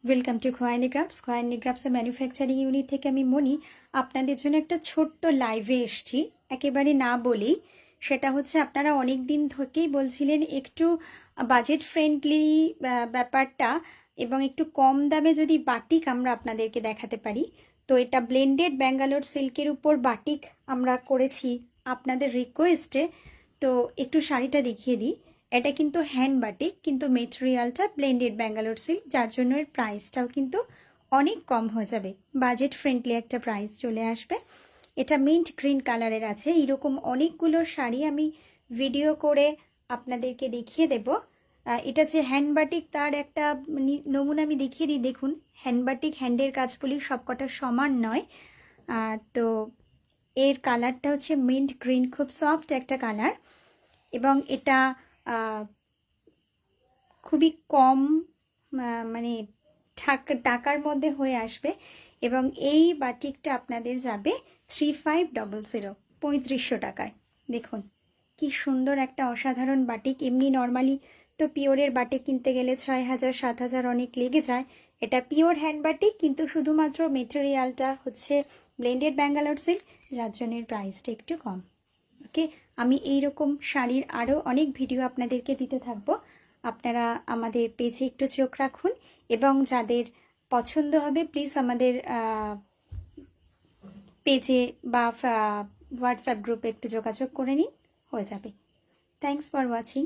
Welcome to Khoaini crafts. Khoaini ক্রাফটসের manufacturing unit থেকে আমি মনি আপনাদের জন্য একটা ছোট্ট লাইভে এসেছি একেবারে না বলেই। সেটা হচ্ছে আপনারা অনেক দিন থেকেই বলছিলেন একটু বাজেট ফ্রেন্ডলি ব্যাপারটা এবং একটু কম দামে যদি বাটিক আমরা আপনাদেরকে দেখাতে পারি। তো এটা ব্লেন্ডেড ব্যাঙ্গালোর সিল্কের উপর বাটিক আমরা করেছি আপনাদের রিকোয়েস্টে। তো একটু শাড়িটা দেখিয়ে দিই। এটা কিন্তু হ্যান্ড বাটিক, কিন্তু মেটেরিয়ালটা ব্লেন্ডেড ব্যাঙ্গালোর সিল্ক, যার জন্য এর প্রাইসটাও কিন্তু অনেক কম হয়ে যাবে। বাজেট ফ্রেন্ডলি একটা প্রাইস চলে আসবে। এটা মিন্ট গ্রিন কালারের আছে। এইরকম অনেকগুলো শাড়ি আমি ভিডিও করে আপনাদেরকে দেখিয়ে দেব। এটা যে হ্যান্ড বাটিক তার একটা নমুনা আমি দেখিয়ে দিই। দেখুন, হ্যান্ড বাটিক হ্যান্ডের কাজগুলি সবকটা সমান নয়। তো এর কালারটা হচ্ছে মিন্ট গ্রিন, খুব সফট একটা কালার, এবং এটা খুবই কম মানে টাকার মধ্যে হয়ে আসবে। এবং এই বাটিকটা আপনাদের যাবে 3500, 3500 টাকায়। দেখুন কি সুন্দর একটা অসাধারণ বাটিক। এমনি নর্মালি তো পিওরের বাটিক কিনতে গেলে 6000 7000 অনেক লেগে যায়। এটা পিওর হ্যান্ড বাটিক, কিন্তু শুধুমাত্র মেটেরিয়ালটা হচ্ছে ব্লেন্ডেড ব্যাঙ্গালোর সিল্ক, যার জন্য প্রাইসটা একটু কম। ওকে, আমি এইরকম শাড়ির আরও অনেক ভিডিও আপনাদেরকে দিতে থাকবো। আপনারা আমাদের পেজে একটু চোখ রাখুন, এবং যাদের পছন্দ হবে প্লিজ আমাদের পেজে বা হোয়াটসঅ্যাপ গ্রুপে একটু যোগাযোগ করে নিন, হয়ে যাবে। Thanks for watching.